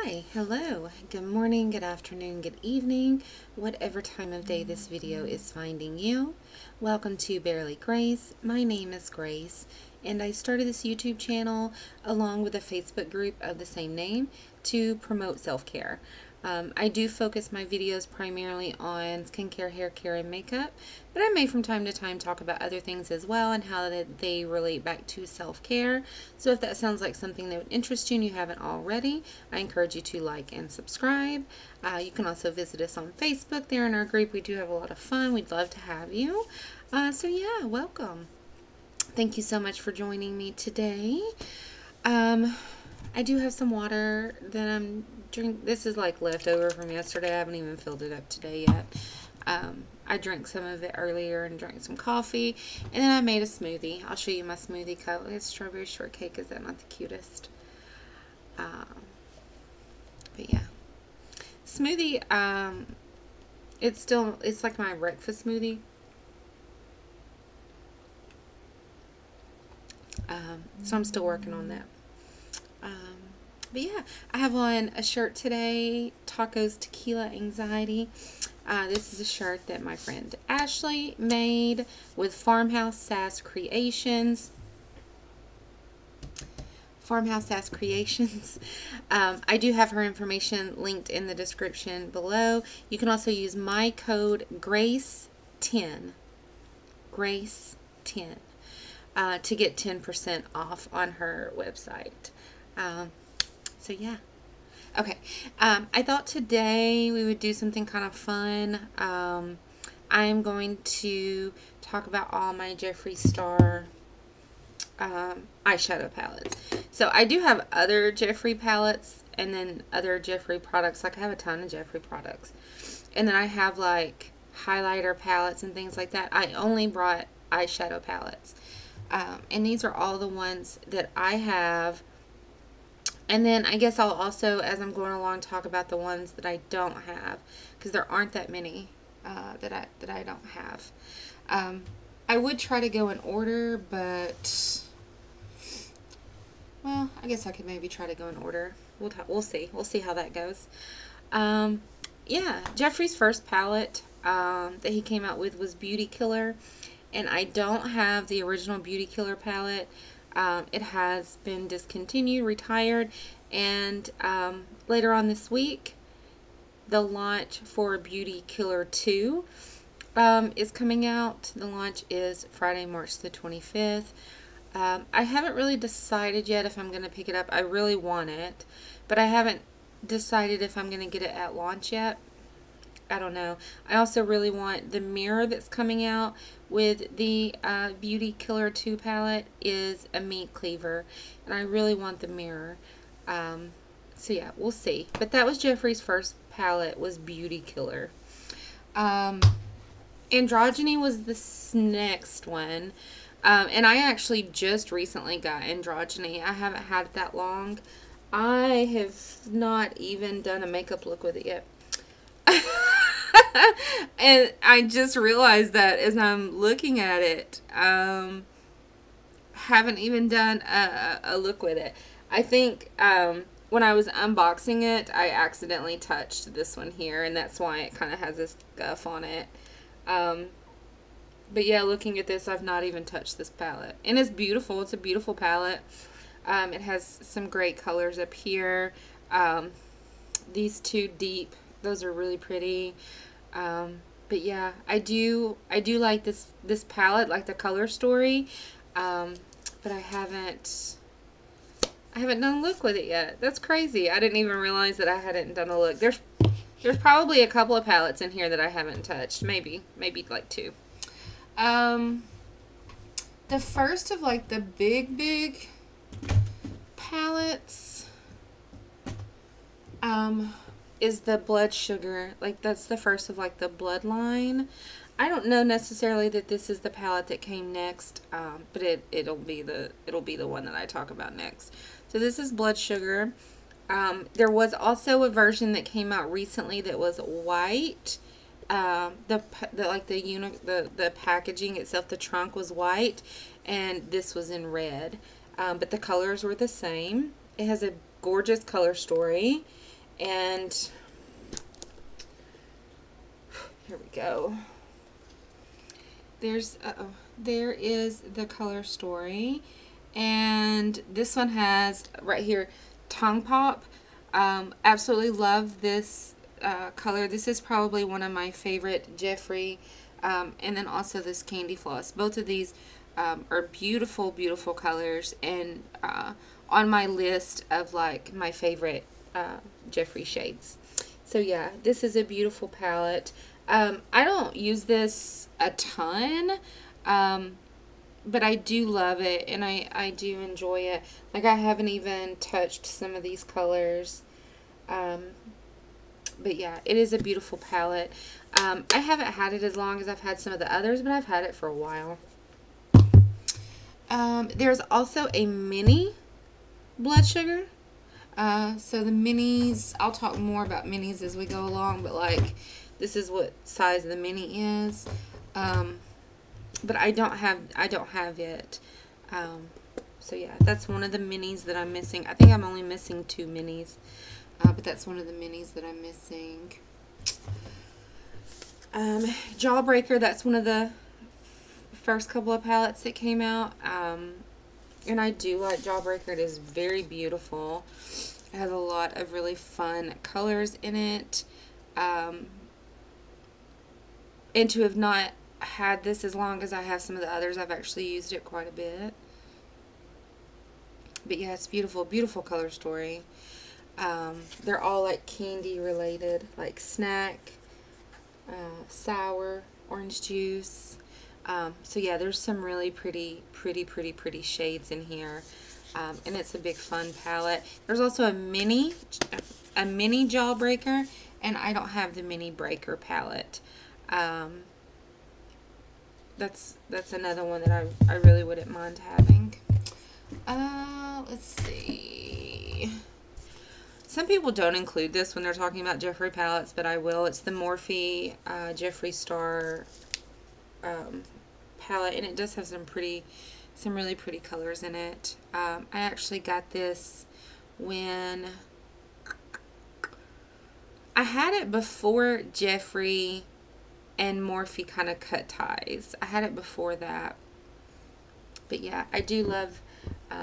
Hi, hello, good morning, good afternoon, good evening, whatever time of day this video is finding you. Welcome to Barely Grace. My name is Grace, and I started this YouTube channel along with a Facebook group of the same name to promote self-care. I do focus my videos primarily on skincare, hair care, and makeup, but I may from time to time talk about other things as well and how they relate back to self-care. So if that sounds like something that would interest you and you haven't already, I encourage you to like and subscribe. You can also visit us on Facebook. There in our group, we do have a lot of fun. We'd love to have you. So yeah, welcome. Thank you so much for joining me today. I do have some water that I'm drinking. This is like leftover from yesterday. I haven't even filled it up today yet. I drank some of it earlier and drank some coffee. And then I made a smoothie. I'll show you my smoothie cup. It's strawberry shortcake. Is that not the cutest? But yeah. Smoothie, it's like my breakfast smoothie. So I'm still working on that. But yeah, I have on a shirt today, Tacos Tequila Anxiety. This is a shirt that my friend Ashley made with Farmhouse Sass Creations. Farmhouse Sass Creations. I do have her information linked in the description below. You can also use my code GRACE10. GRACE10. To get 10% off on her website. So yeah. Okay. I thought today we would do something kind of fun. I'm going to talk about all my Jeffree Star eyeshadow palettes. So I do have other Jeffree palettes and then other Jeffree products. Like I have a ton of Jeffree products. And then I have like highlighter palettes and things like that. I only brought eyeshadow palettes. And these are all the ones that I have. And then I guess I'll also, as I'm going along, talk about the ones that I don't have, because there aren't that many that I don't have. I would try to go in order, but well, I guess I could maybe try to go in order. We'll see. We'll see how that goes. Yeah, Jeffree's first palette that he came out with was Beauty Killer. And I don't have the original Beauty Killer palette. It has been discontinued, retired, and later on this week, the launch for Beauty Killer 2 is coming out. The launch is Friday, March the 25th. I haven't really decided yet if I'm going to pick it up. I really want it, but I haven't decided if I'm going to get it at launch yet. I don't know. I also really want the mirror that's coming out with the Beauty Killer 2 palette is a meat cleaver, and I really want the mirror. So yeah, we'll see. But that was Jeffree's first palette, was Beauty Killer. Androgyny was this next one, and I actually just recently got Androgyny. I haven't had it that long. I have not even done a makeup look with it yet. And I just realized that as I'm looking at it, haven't even done a look with it. I think when I was unboxing it, I accidentally touched this one here, and that's why it kind of has this scuff on it. But yeah, looking at this, I've not even touched this palette. And it's beautiful. It's a beautiful palette. It has some great colors up here. These two deep, those are really pretty. But yeah, I do like this palette, like the color story. But I haven't done a look with it yet. That's crazy. I didn't even realize that I hadn't done a look. There's probably a couple of palettes in here that I haven't touched. Maybe like two. The first of like the big palettes, is the Blood Sugar. Like that's the first of like the Bloodline. I don't know necessarily that this is the palette that came next, but it'll be the one that I talk about next. So this is Blood Sugar. There was also a version that came out recently that was white. The packaging itself, the trunk was white, and this was in red. But the colors were the same. It has a gorgeous color story. And here we go. There is the color story. And this one has right here Tongue Pop. Absolutely love this color. This is probably one of my favorite Jeffree. And then also this Candy Floss. Both of these are beautiful, beautiful colors, and on my list of like my favorite Jeffree shades. So yeah, this is a beautiful palette. I don't use this a ton, but I do love it, and I do enjoy it. Like, I haven't even touched some of these colors. But yeah, it is a beautiful palette. I haven't had it as long as I've had some of the others, but I've had it for a while. There's also a mini Blood Sugar. So the minis, I'll talk more about minis as we go along, but like, this is what size the mini is. But I don't have it. So yeah, that's one of the minis that I'm missing. I think I'm only missing 2 minis. But that's one of the minis that I'm missing. Jawbreaker, that's one of the first couple of palettes that came out. And I do like Jawbreaker. It is very beautiful. It has a lot of really fun colors in it. And to have not had this as long as I have some of the others, I've actually used it quite a bit. But yeah, it's beautiful, beautiful color story. They're all like candy related, like snack, sour, orange juice. So yeah, there's some really pretty shades in here. And it's a big fun palette. There's also a mini Jawbreaker, and I don't have the mini Breaker palette. That's another one that I really wouldn't mind having. Let's see. Some people don't include this when they're talking about Jeffree palettes, but I will. It's the Morphe Jeffree Star palette, and it does have some really pretty colors in it. I actually got this when I had it before Jeffree and Morphe kind of cut ties. I had it before that. But yeah, I do love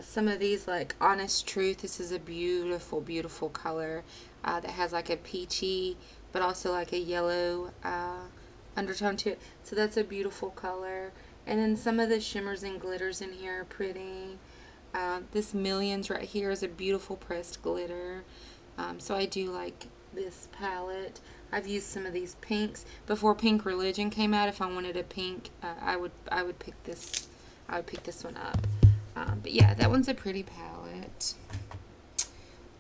some of these, like Honest Truth. This is a beautiful, beautiful color that has like a peachy, but also like a yellow undertone to it. So that's a beautiful color. And then some of the shimmers and glitters in here are pretty. This Millions right here is a beautiful pressed glitter. So I do like this palette. I've used some of these pinks before Pink Religion came out. If I wanted a pink, I would pick this. I would pick this one up. But yeah, that one's a pretty palette.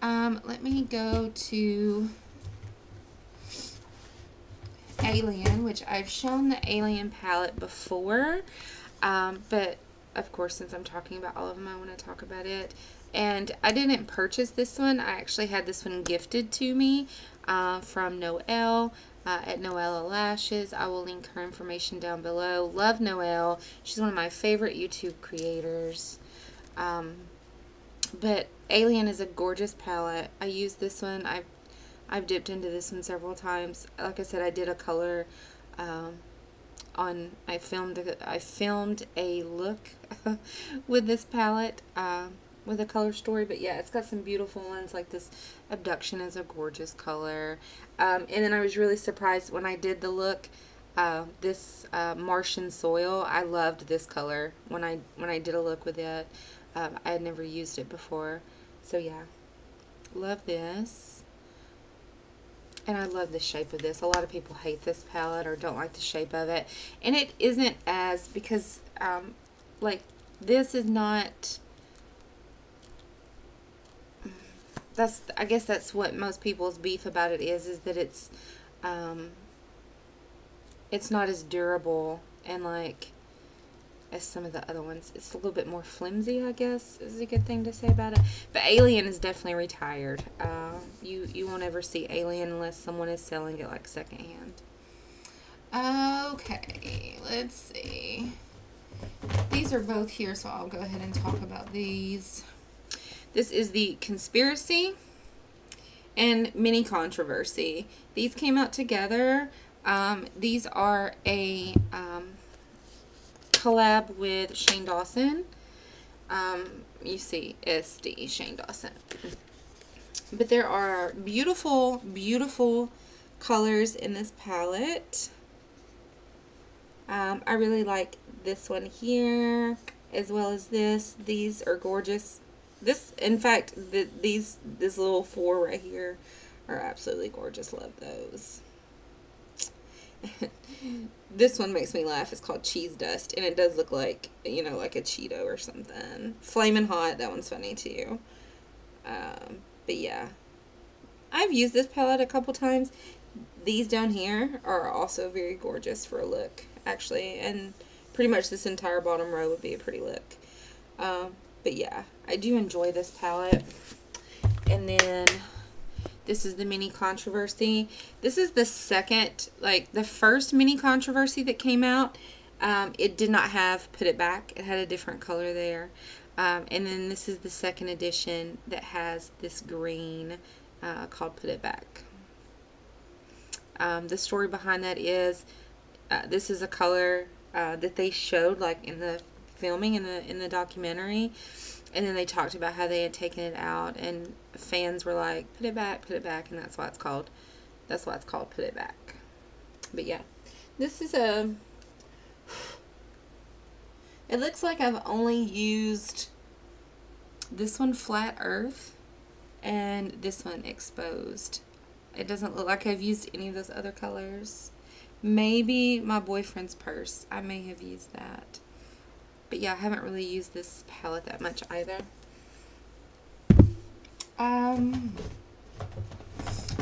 Let me go to Alien, which I've shown the Alien palette before. But of course, since I'm talking about all of them, I want to talk about it. And I didn't purchase this one. I actually had this one gifted to me from Noelle at Noelle Lashes. I will link her information down below. Love Noelle. She's one of my favorite YouTube creators. But Alien is a gorgeous palette. I use this one. I've dipped into this one several times. Like I said, I did a color I filmed a look with this palette with a color story. But yeah, it's got some beautiful ones. Like this Abduction is a gorgeous color. And then I was really surprised when I did the look. This Martian Soil, I loved this color when I did a look with it. I had never used it before. So yeah, love this. And I love the shape of this. A lot of people hate this palette or don't like the shape of it. And it isn't as, because, like, this is not, I guess that's what most people's beef about it is that it's not as durable and, like, as some of the other ones. It's a little bit more flimsy, I guess, is a good thing to say about it. But Alien is definitely retired. You won't ever see Alien unless someone is selling it like secondhand. Okay, let's see. These are both here, so I'll go ahead and talk about these. This is the Conspiracy, and Mini Controversy. These came out together. These are a collab with Shane Dawson. You see SD Shane Dawson. But there are beautiful, beautiful colors in this palette. I really like this one here, as well as this. These are gorgeous. This, in fact, this little 4 right here are absolutely gorgeous. Love those. This one makes me laugh. It's called Cheese Dust, and it does look like, you know, like a Cheeto or something. Flamin' Hot, that one's funny too. But yeah, I've used this palette a couple times. These down here are also very gorgeous for a look, actually, and pretty much this entire bottom row would be a pretty look. But yeah, I do enjoy this palette. And then this is the Mini Controversy. This is the second, like the first Mini Controversy that came out. It did not have Put It Back. It had a different color there. And then this is the second edition that has this green called Put It Back. The story behind that is this is a color that they showed like in the filming in the documentary, and then they talked about how they had taken it out, and fans were like, put it back, and that's why it's called Put It Back. But yeah, this is it looks like I've only used this one Flat Earth and this one Exposed. It doesn't look like I've used any of those other colors. Maybe my boyfriend's purse. I may have used that. But yeah, I haven't really used this palette that much either.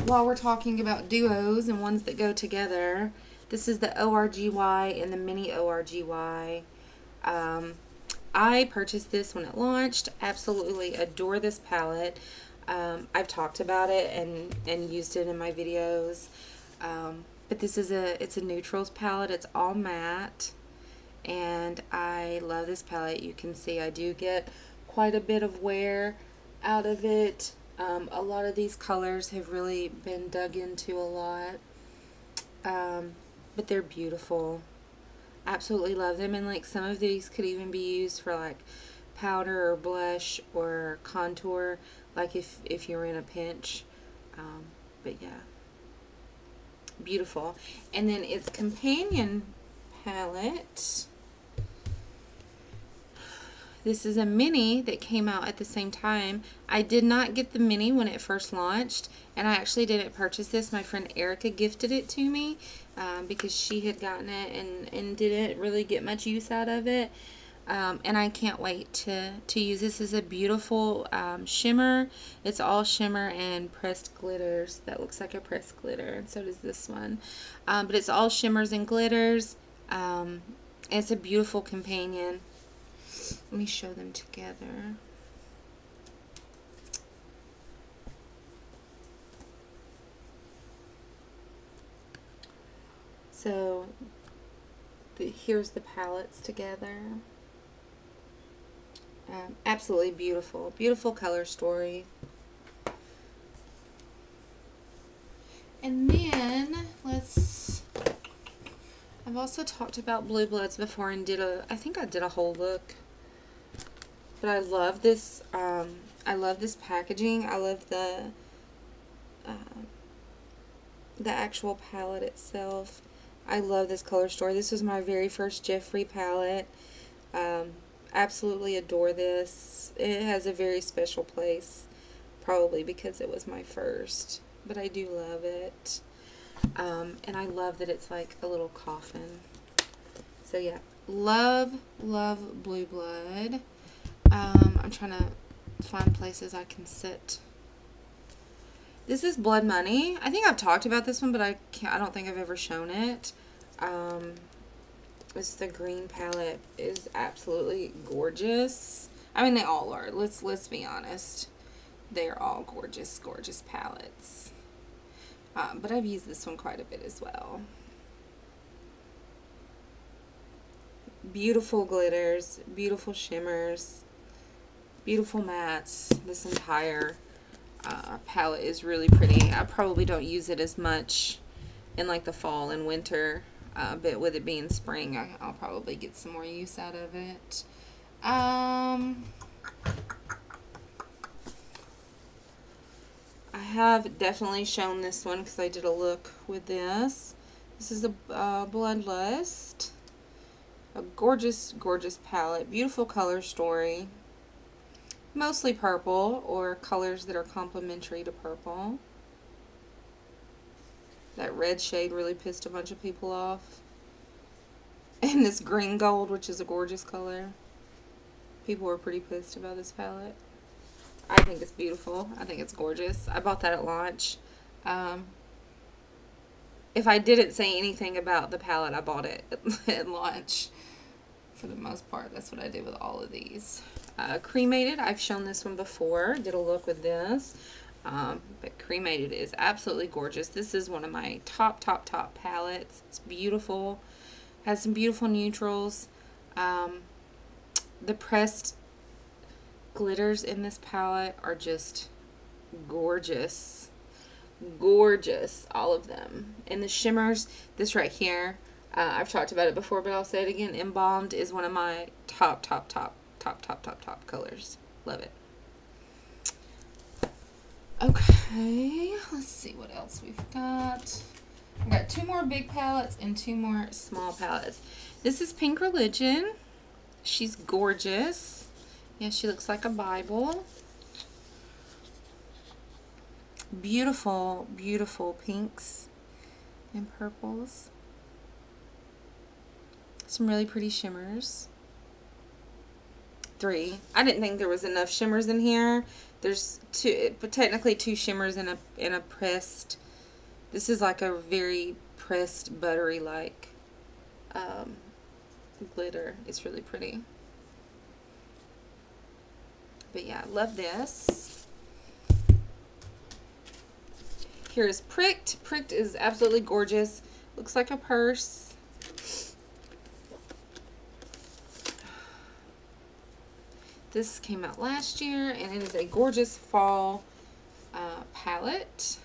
While we're talking about duos and ones that go together, this is the ORGY and the Mini ORGY. I purchased this when it launched. Absolutely adore this palette. I've talked about it and used it in my videos. But this is it's a neutrals palette. It's all matte. And I love this palette. You can see I do get quite a bit of wear out of it. A lot of these colors have really been dug into a lot. But they're beautiful. Absolutely love them. And like some of these could even be used for like powder or blush or contour, like if you're in a pinch. But yeah, beautiful. And then its companion palette. This is a mini that came out at the same time. I did not get the mini when it first launched, and I actually didn't purchase this. My friend Erica gifted it to me because she had gotten it and didn't really get much use out of it. And I can't wait to use this. This is a beautiful shimmer. It's all shimmer and pressed glitters. That looks like a pressed glitter, and so does this one. But it's all shimmers and glitters. It's a beautiful companion. Let me show them together. So here's the palettes together. Absolutely beautiful. Beautiful color story. And then I've also talked about Blue Bloods before and I think I did a whole look. But I love this. I love this packaging. I love the actual palette itself. I love this color story. This was my very first Jeffree palette. Absolutely adore this. It has a very special place, probably because it was my first. But I do love it. And I love that it's like a little coffin. So yeah, love Blue Blood. I'm trying to find places I can sit. This is Blood Money. I think I've talked about this one, but I don't think I've ever shown it. It's the green palette. It is absolutely gorgeous. I mean, they all are. Let's be honest. They're all gorgeous, gorgeous palettes. But I've used this one quite a bit as well. Beautiful glitters, beautiful shimmers, beautiful mattes. This entire palette is really pretty. I probably don't use it as much in like the fall and winter, but with it being spring, I'll probably get some more use out of it. I have definitely shown this one because I did a look with this. This is a Bloodlust. A gorgeous, gorgeous palette. Beautiful color story. Mostly purple or colors that are complementary to purple. That red shade really pissed a bunch of people off. And this green gold, which is a gorgeous color. People were pretty pissed about this palette. I think it's beautiful. I think it's gorgeous. I bought that at launch. If I didn't say anything about the palette, I bought it at launch. For the most part, that's what I did with all of these. Cremated, I've shown this one before. Did a look with this. But Cremated is absolutely gorgeous. This is one of my top palettes. It's beautiful. Has some beautiful neutrals. The pressed glitters in this palette are just gorgeous. Gorgeous, all of them. And the shimmers, this right here, I've talked about it before, but I'll say it again. Embalmed is one of my top colors. Love it. Okay, let's see what else we've got. I've got 2 more big palettes and 2 more small palettes. This is Pink Religion. She's gorgeous. Yeah, she looks like a Bible. Beautiful, beautiful pinks and purples. Some really pretty shimmers. 3. I didn't think there was enough shimmers in here. There's 2, but technically 2 shimmers in a pressed. This is like a very pressed, buttery like glitter. It's really pretty. But yeah, love this. Here is Pricked. Pricked is absolutely gorgeous. Looks like a purse. This came out last year, and it is a gorgeous fall palette.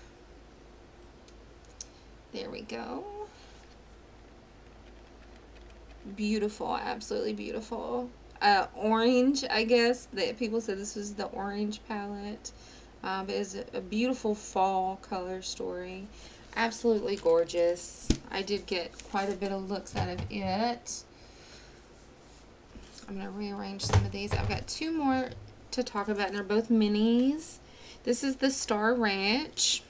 There we go. Beautiful, absolutely beautiful. Orange, I guess that people said this was the orange palette. But it's a beautiful fall color story. Absolutely gorgeous. I did get quite a bit of looks out of it. I'm going to rearrange some of these. I've got 2 more to talk about, and they're both minis. This is the Star Ranch.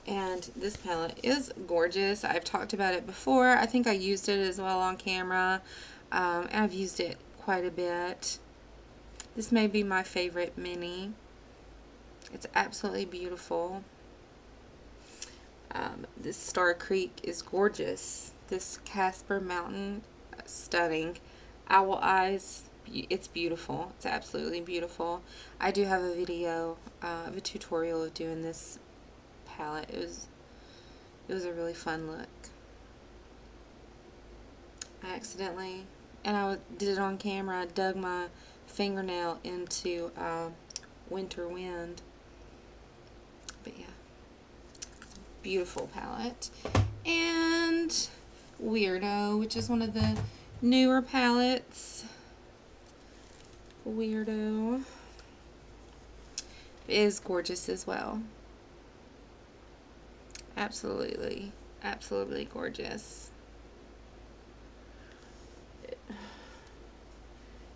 And this palette is gorgeous. I've talked about it before. I think I used it as well on camera. And I've used it quite a bit. This may be my favorite mini. It's absolutely beautiful. This Star Creek is gorgeous. This Casper Mountain, stunning. Owl Eyes, it's beautiful. It's absolutely beautiful. I do have a video of a tutorial of doing this palette. It was a really fun look. I accidentally, and I did it on camera, I dug my fingernail into Winter Wind. But yeah, beautiful palette. And Weirdo, which is one of the newer palettes. Weirdo is gorgeous as well. Absolutely, absolutely gorgeous.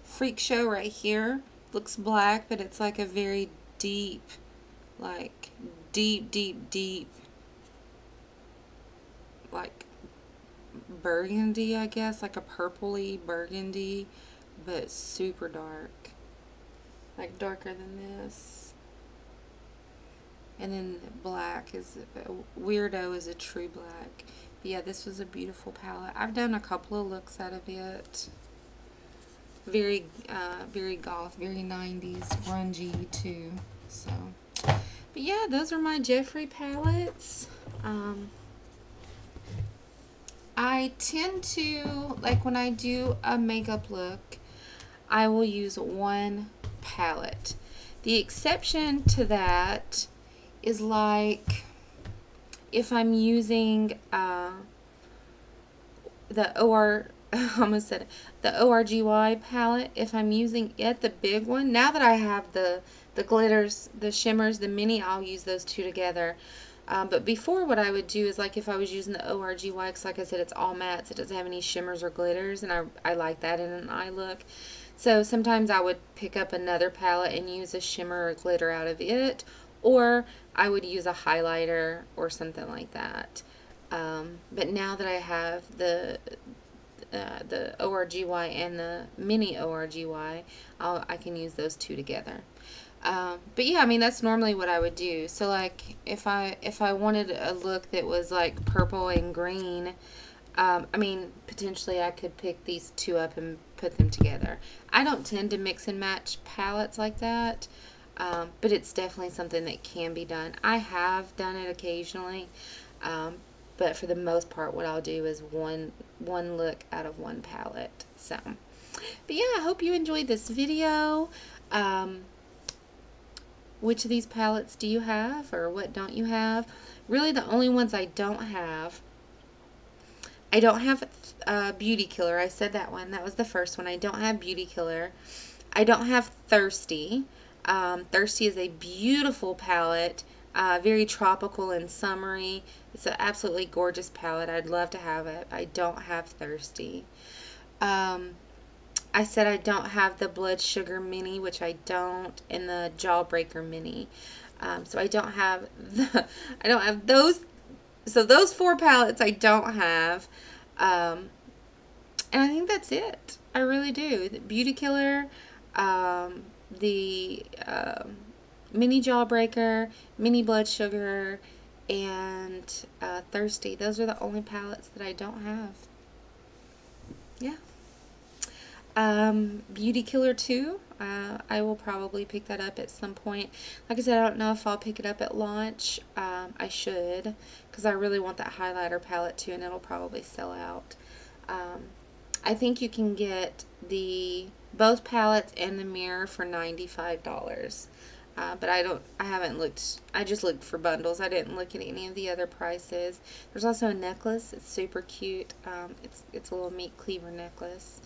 Freak Show right here looks black, but it's like a very deep, like deep, like burgundy, I guess, like a purpley burgundy, but super dark, like darker than this. And then black is Weirdo is a true black. But yeah, this was a beautiful palette. I've done a couple of looks out of it. Very goth, very 90s, grungy too. So, but yeah, those are my Jeffree palettes. I tend to, like when I do a makeup look, I will use one palette. The exception to that is like if I'm using the almost said it, the ORGY palette, if I'm using it, the big one, now that I have the glitters, the shimmers, the mini, I'll use those two together. But before, what I would do is, like, if I was using the ORGY, because like I said, it's all mattes, it doesn't have any shimmers or glitters, and I like that in an eye look. So sometimes I would pick up another palette and use a shimmer or glitter out of it, or I would use a highlighter or something like that. But now that I have the ORGY and the mini ORGY, I can use those two together. But yeah, I mean, that's normally what I would do. So like if I wanted a look that was like purple and green, I mean, potentially I could pick these two up and put them together. I don't tend to mix and match palettes like that, but it's definitely something that can be done. I have done it occasionally, but for the most part, what I'll do is one look out of one palette. So, but yeah, I hope you enjoyed this video. Which of these palettes do you have, or what don't you have? Really, the only ones I don't have Beauty Killer. I said that one. That was the first one. I don't have Beauty Killer. I don't have Thirsty. Thirsty is a beautiful palette, very tropical and summery. It's an absolutely gorgeous palette. I'd love to have it. I don't have Thirsty. I said I don't have the Blood Sugar Mini, which I don't, and the Jawbreaker Mini. So I don't have those. So those four palettes I don't have. And I think that's it. I really do. The Beauty Killer, the Mini Jawbreaker, Mini Blood Sugar, and Thirsty. Those are the only palettes that I don't have. Yeah. Beauty Killer 2, I will probably pick that up at some point. Like I said, I don't know if I'll pick it up at launch. I should, because I really want that highlighter palette too, and it'll probably sell out. I think you can get both palettes and the mirror for $95. But I haven't looked. I just looked for bundles. I didn't look at any of the other prices. There's also a necklace. It's super cute. It's a little meat cleaver necklace.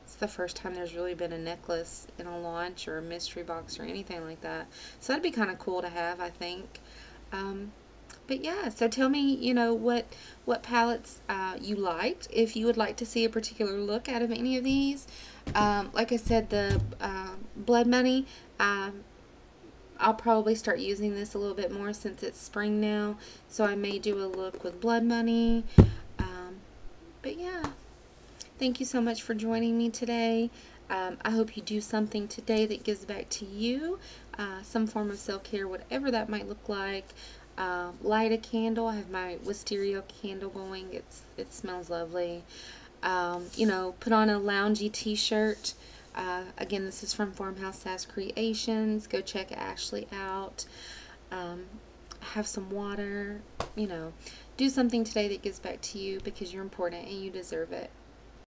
It's the first time there's really been a necklace in a launch or a mystery box or anything like that. So that'd be kind of cool to have, I think. But yeah, so tell me, you know, what palettes you liked. If you would like to see a particular look out of any of these. Like I said, the Blood Money, I'll probably start using this a little bit more since it's spring now. So I may do a look with Blood Money. But yeah. Thank you so much for joining me today. I hope you do something today that gives back to you, some form of self-care, whatever that might look like. Light a candle. I have my wisteria candle going. It smells lovely. You know, put on a loungy t-shirt. Again, this is from Farmhouse Sass Creations. Go check Ashley out. Have some water. You know, do something today that gives back to you because you're important and you deserve it.